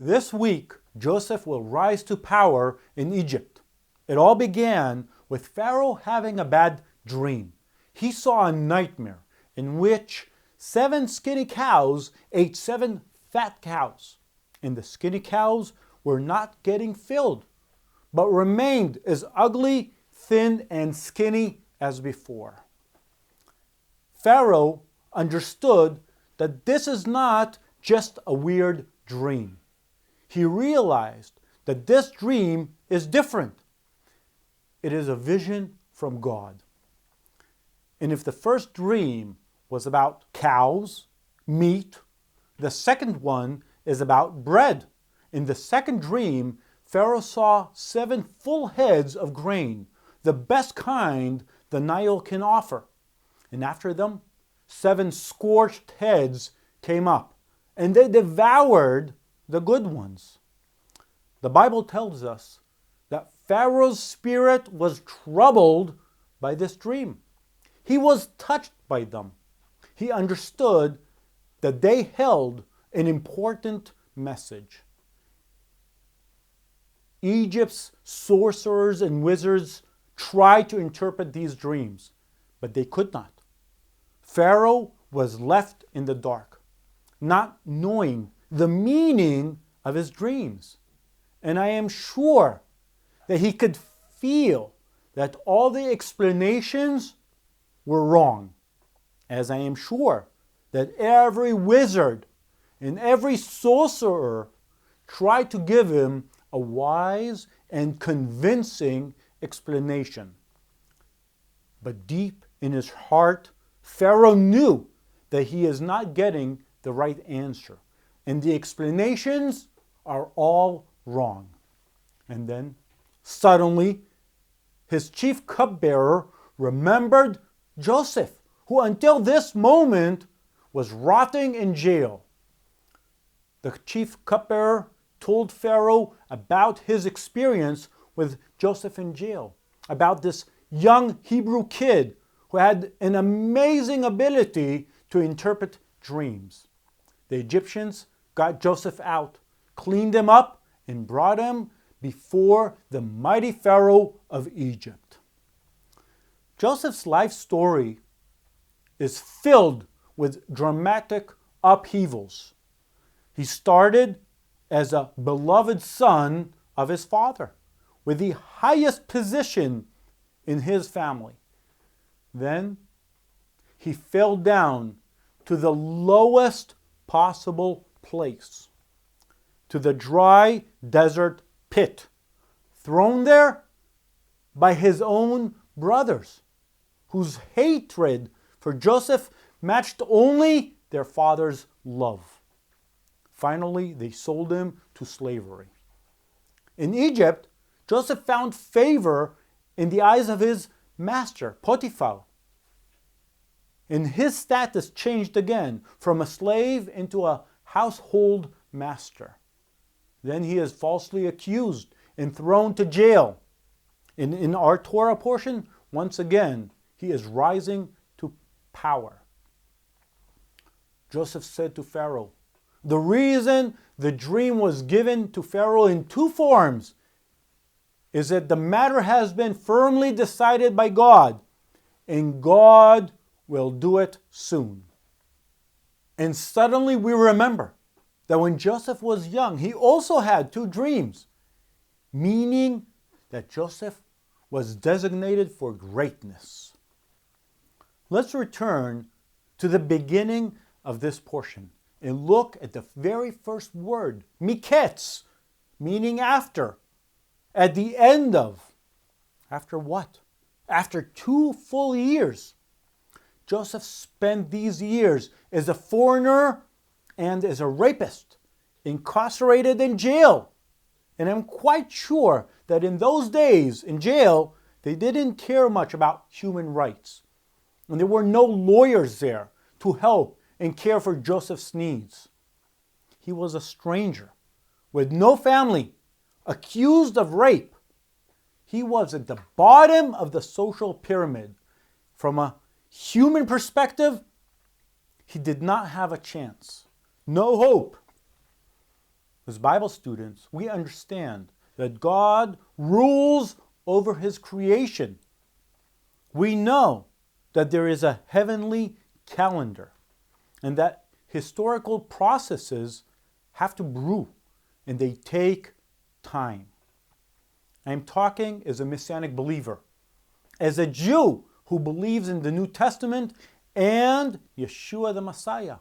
This week, Joseph will rise to power in Egypt. It all began with Pharaoh having a bad dream. He saw a nightmare in which 7 skinny cows ate 7 fat cows, and the skinny cows were not getting filled, but remained as ugly, thin, and skinny as before. Pharaoh understood that this is not just a weird dream. He realized that this dream is different. It is a vision from God. And if the first dream was about cows, meat, the second one is about bread. In the second dream, Pharaoh saw 7 full heads of grain, the best kind the Nile can offer. And after them, 7 scorched heads came up, and they devoured the good ones. The Bible tells us that Pharaoh's spirit was troubled by this dream. He was touched by them. He understood that they held an important message. Egypt's sorcerers and wizards tried to interpret these dreams, but they could not. Pharaoh was left in the dark, not knowing the meaning of his dreams. And I am sure that he could feel that all the explanations were wrong, as I am sure that every wizard and every sorcerer tried to give him a wise and convincing explanation. But deep in his heart, Pharaoh knew that he is not getting the right answer, and the explanations are all wrong. And then, suddenly, his chief cupbearer remembered Joseph, who until this moment was rotting in jail. The chief cupbearer told Pharaoh about his experience with Joseph in jail, about this young Hebrew kid who had an amazing ability to interpret dreams. The Egyptians got Joseph out, cleaned him up, and brought him before the mighty Pharaoh of Egypt. Joseph's life story is filled with dramatic upheavals. He started as a beloved son of his father, with the highest position in his family. Then he fell down to the lowest possible place, to the dry desert pit, thrown there by his own brothers, whose hatred for Joseph matched only their father's love. Finally, they sold him to slavery. In Egypt, Joseph found favor in the eyes of his master, Potiphar. And his status changed again from a slave into a household master. Then he is falsely accused and thrown to jail. In our Torah portion, once again, he is rising to power. Joseph said to Pharaoh, the reason the dream was given to Pharaoh in 2 forms is that the matter has been firmly decided by God, and God will do it soon. And suddenly we remember that when Joseph was young, he also had 2 dreams, meaning that Joseph was designated for greatness. Let's return to the beginning of this portion and look at the very first word, Miketz, meaning after, at the end of. After what? After 2 full years. Joseph spent these years as a foreigner and as a rapist, incarcerated in jail. And I'm quite sure that in those days in jail, they didn't care much about human rights. And there were no lawyers there to help and care for Joseph's needs. He was a stranger with no family, accused of rape. He was at the bottom of the social pyramid. From a human perspective, he did not have a chance. No hope. As Bible students, we understand that God rules over his creation. We know that there is a heavenly calendar and that historical processes have to brew and they take time. I'm talking as a Messianic believer, as a Jew who believes in the New Testament and Yeshua the Messiah.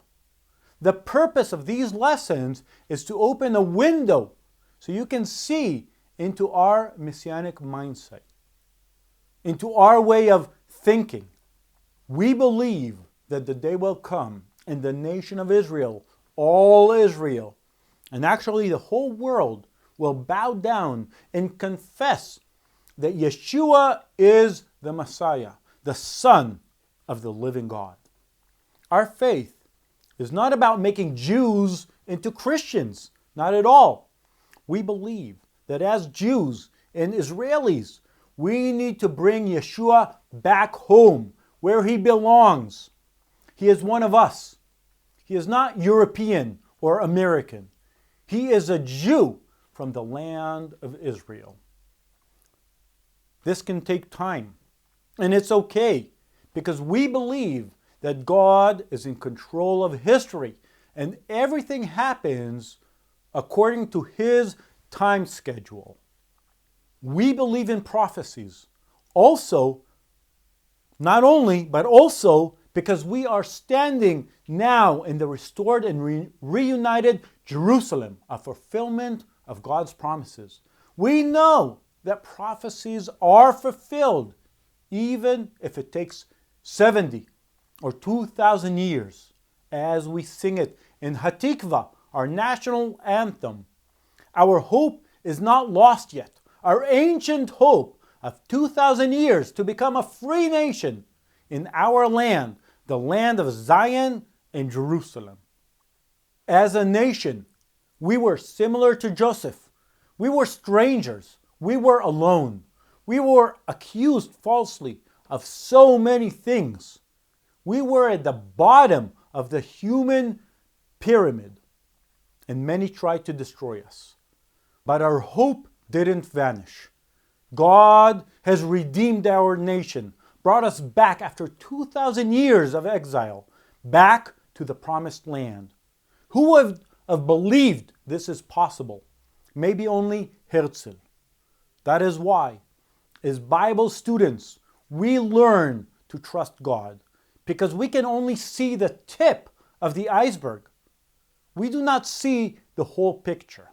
The purpose of these lessons is to open a window so you can see into our Messianic mindset, into our way of thinking. We believe that the day will come and the nation of Israel, all Israel, and actually the whole world will bow down and confess that Yeshua is the Messiah, the Son of the living God. Our faith is not about making Jews into Christians, not at all. We believe that as Jews and Israelis, we need to bring Yeshua back home where he belongs. He is one of us. He is not European or American. He is a Jew from the land of Israel. This can take time, and it's okay, because we believe that God is in control of history and everything happens according to his time schedule. We believe in prophecies. Also, not only, but also because we are standing now in the restored and reunited Jerusalem, a fulfillment of God's promises. We know that prophecies are fulfilled, even if it takes 70 or 2,000 years, as we sing it in Hatikvah, our national anthem. Our hope is not lost yet. Our ancient hope of 2,000 years to become a free nation in our land, the land of Zion and Jerusalem. As a nation, we were similar to Joseph. We were strangers. We were alone. We were accused falsely of so many things. We were at the bottom of the human pyramid, and many tried to destroy us. But our hope didn't vanish. God has redeemed our nation, brought us back after 2,000 years of exile, back to the promised land. Who would have believed this is possible? Maybe only Herzl. That is why, as Bible students, we learn to trust God, because we can only see the tip of the iceberg. We do not see the whole picture.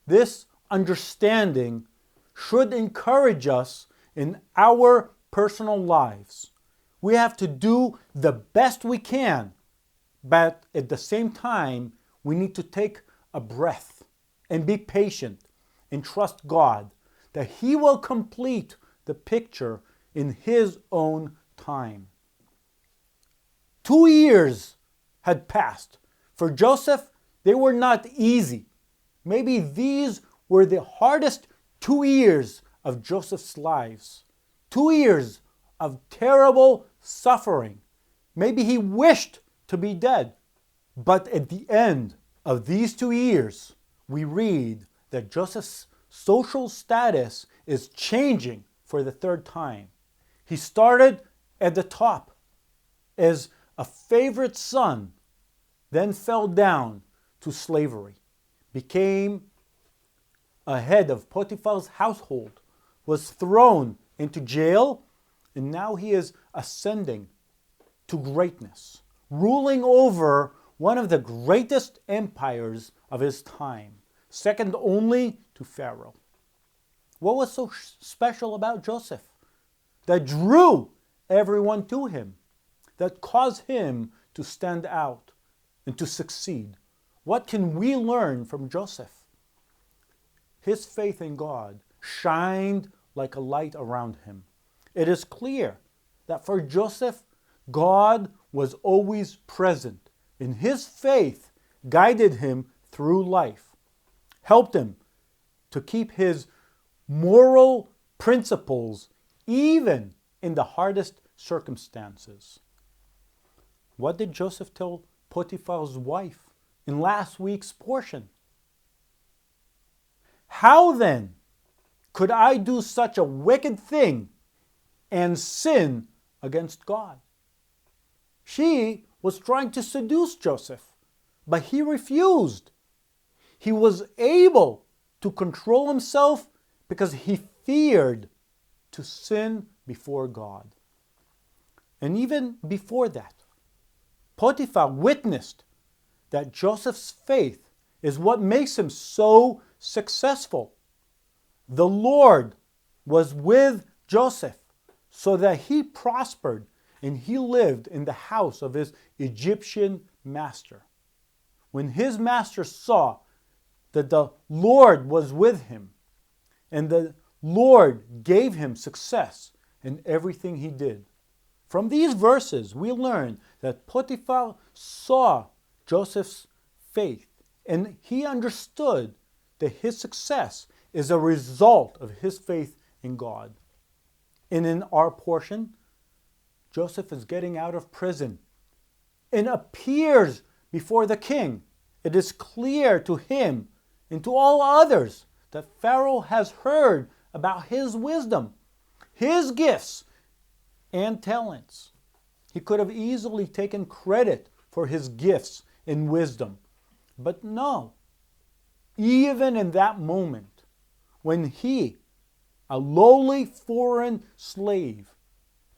This understanding should encourage us in our personal lives. We have to do the best we can, but at the same time, we need to take a breath and be patient and trust God that He will complete the picture in His own time. 2 years had passed. For Joseph, they were not easy. Maybe these were the hardest 2 years of Joseph's lives. 2 years of terrible suffering. Maybe he wished to be dead. But at the end of these 2 years, we read that Joseph's social status is changing for the third time. He started at the top as a favorite son, then fell down to slavery, became a head of Potiphar's household, was thrown into jail, and now he is ascending to greatness, ruling over one of the greatest empires of his time, second only to Pharaoh. What was so special about Joseph that drew everyone to him, that caused him to stand out and to succeed? What can we learn from Joseph? His faith in God shined like a light around him. It is clear that for Joseph, God was always present, and his faith guided him through life, helped him to keep his moral principles even in the hardest circumstances. What did Joseph tell Potiphar's wife in last week's portion? How then could I do such a wicked thing and sin against God? She was trying to seduce Joseph, but he refused. He was able to control himself because he feared to sin before God. And even before that, Potiphar witnessed that Joseph's faith is what makes him so successful. The Lord was with Joseph so that he prospered and he lived in the house of his Egyptian master. When his master saw that the Lord was with him and the Lord gave him success in everything he did. From these verses, we learn that Potiphar saw Joseph's faith and he understood that his success is a result of his faith in God. And in our portion, Joseph is getting out of prison and appears before the king. It is clear to him and to all others that Pharaoh has heard about his wisdom, his gifts, and talents. He could have easily taken credit for his gifts and wisdom. But no, even in that moment, when he, a lowly foreign slave,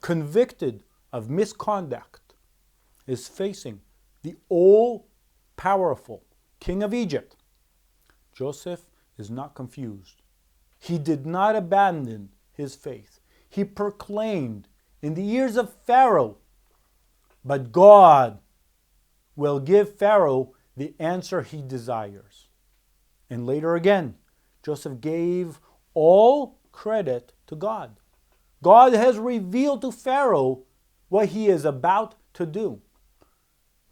convicted of misconduct, is facing the all-powerful king of Egypt, Joseph is not confused. He did not abandon his faith. He proclaimed in the ears of Pharaoh, but God will give Pharaoh the answer he desires. And later again, Joseph gave all credit to God. God has revealed to Pharaoh what he is about to do.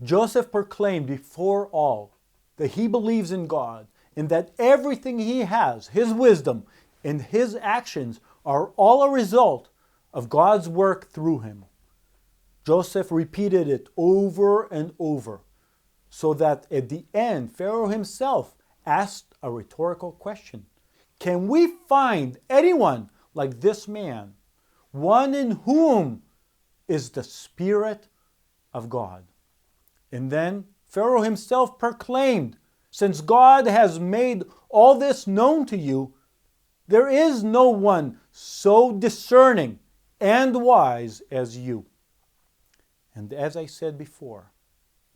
Joseph proclaimed before all that he believes in God and that everything he has, his wisdom and his actions, are all a result of God's work through him. Joseph repeated it over and over, so that at the end, Pharaoh himself asked a rhetorical question. Can we find anyone like this man, one in whom is the Spirit of God? And then Pharaoh himself proclaimed, since God has made all this known to you, there is no one so discerning and wise as you. And as I said before,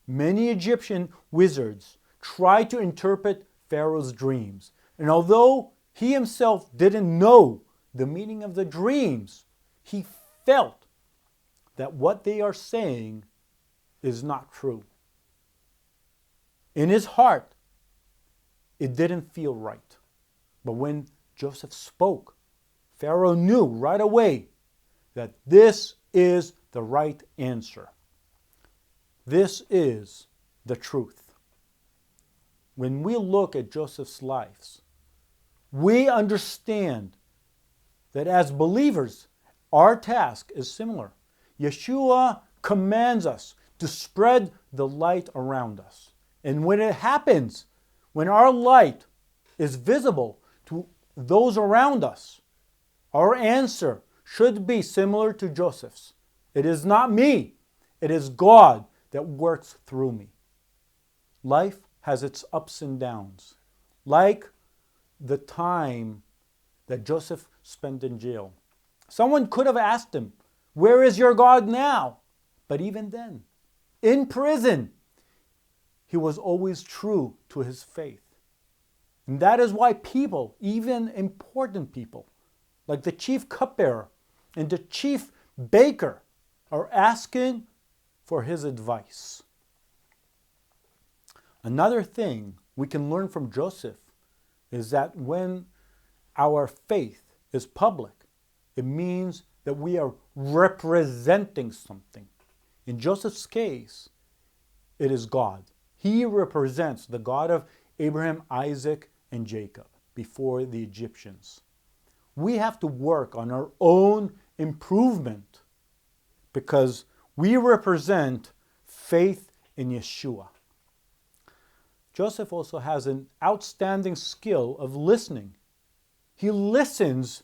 many Egyptian wizards tried to interpret Pharaoh's dreams. And although he himself didn't know the meaning of the dreams, he felt that what they are saying is not true. In his heart, it didn't feel right. But when Joseph spoke, Pharaoh knew right away that this is the right answer. This is the truth. When we look at Joseph's life, we understand that as believers, our task is similar. Yeshua commands us to spread the light around us. And when it happens, when our light is visible to those around us, our answer should be similar to Joseph's. It is not me, it is God that works through me. Life has its ups and downs, like the time that Joseph spent in jail. Someone could have asked him, "Where is your God now?" But even then, in prison, he was always true to his faith. And that is why people, even important people, like the chief cupbearer and the chief baker, are asking for his advice. Another thing we can learn from Joseph is that when our faith is public, it means that we are representing something. In Joseph's case, it is God. He represents the God of Abraham, Isaac, and Jacob before the Egyptians. We have to work on our own improvement because we represent faith in Yeshua. Joseph also has an outstanding skill of listening He listens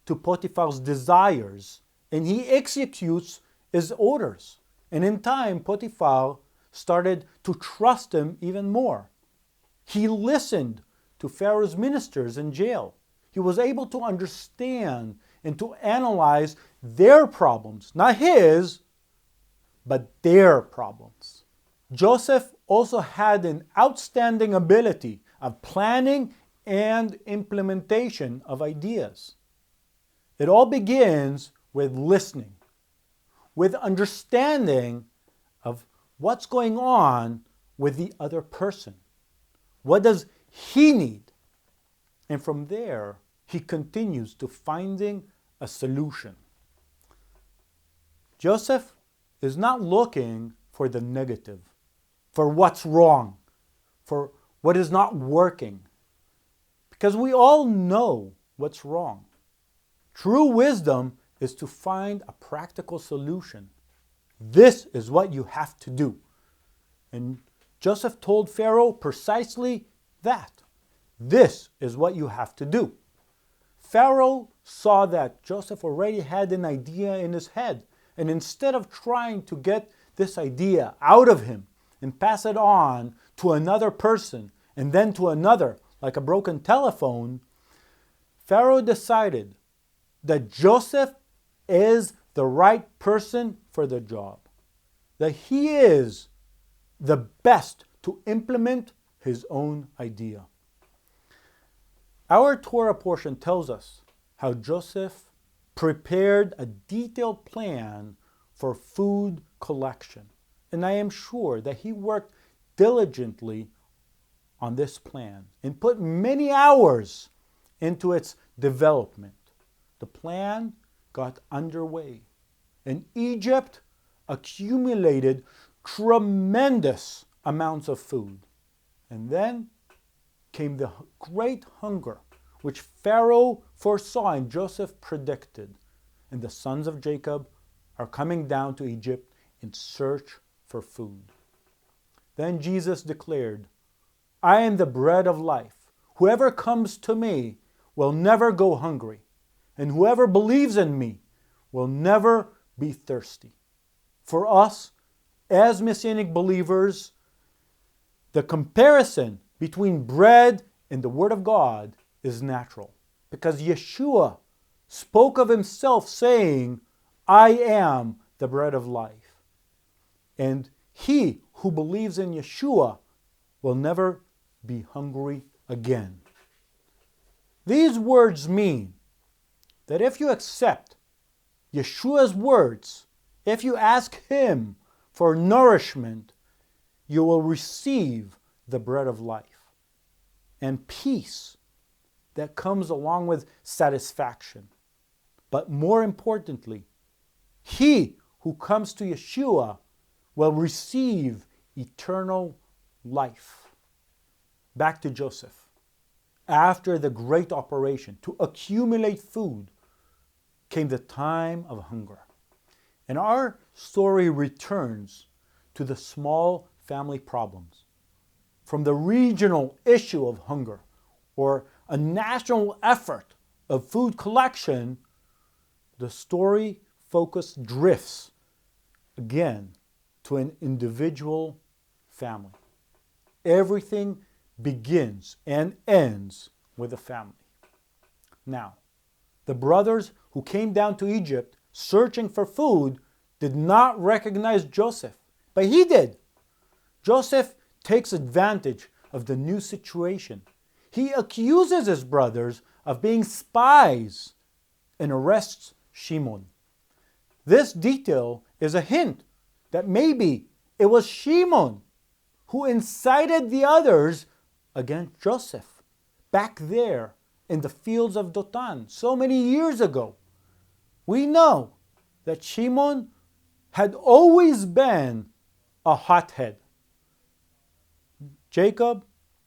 to Potiphar's desires and he executes his orders. And in time, Potiphar started to trust him even more. He listened to Pharaoh's ministers in jail. He was able to understand and to analyze their problems, not his, but their problems. Joseph also had an outstanding ability of planning and implementation of ideas. It all begins with listening, with understanding of what's going on with the other person. What does he need? And from there, he continues to finding a solution. Joseph is not looking for the negative, for what's wrong, for what is not working, because we all know what's wrong. True wisdom is to find a practical solution. This is what you have to do. And Joseph told Pharaoh precisely that. This is what you have to do. Pharaoh saw that Joseph already had an idea in his head. And instead of trying to get this idea out of him and pass it on to another person and then to another, like a broken telephone, Pharaoh decided that Joseph is the right person for the job, that he is the best to implement his own idea. Our Torah portion tells us how Joseph prepared a detailed plan for food collection. And I am sure that he worked diligently on this plan and put many hours into its development. The plan got underway, and Egypt accumulated tremendous amounts of food. And then came the great hunger, which Pharaoh foresaw and Joseph predicted. And the sons of Jacob are coming down to Egypt in search for food. Then Jesus declared, I am the bread of life. Whoever comes to me will never go hungry, and whoever believes in me will never be thirsty. For us, as Messianic believers, the comparison between bread and the Word of God is natural, because Yeshua spoke of himself saying, I am the bread of life. And he who believes in Yeshua will never be hungry again. These words mean that if you accept Yeshua's words, if you ask him for nourishment, you will receive the bread of life and peace that comes along with satisfaction. But more importantly, he who comes to Yeshua will receive eternal life. Back to Joseph. After the great operation to accumulate food, came the time of hunger. And our story returns to the small family problems. From the regional issue of hunger, or a national effort of food collection, the story focus drifts again to an individual family. Everything begins and ends with a family. Now, the brothers who came down to Egypt searching for food did not recognize Joseph, but he did. Joseph takes advantage of the new situation. He accuses his brothers of being spies and arrests Shimon. This detail is a hint that maybe it was Shimon who incited the others against Joseph back there in the fields of Dothan so many years ago. We know that Shimon had always been a hothead. Jacob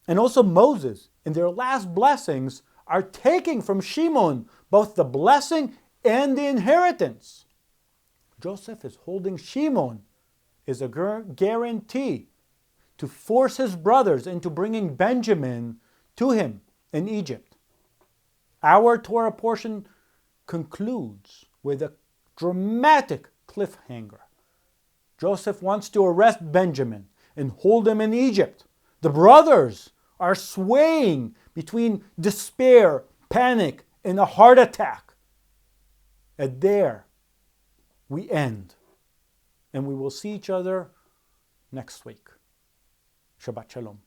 and also Moses in their last blessings are taking from Shimon both the blessing and the inheritance. Joseph is holding Shimon as a guarantee to force his brothers into bringing Benjamin to him in Egypt. Our Torah portion concludes with a dramatic cliffhanger. Joseph wants to arrest Benjamin and hold him in Egypt. The brothers are swaying between despair, panic, and a heart attack. And there we end. And we will see each other next week. Shabbat Shalom.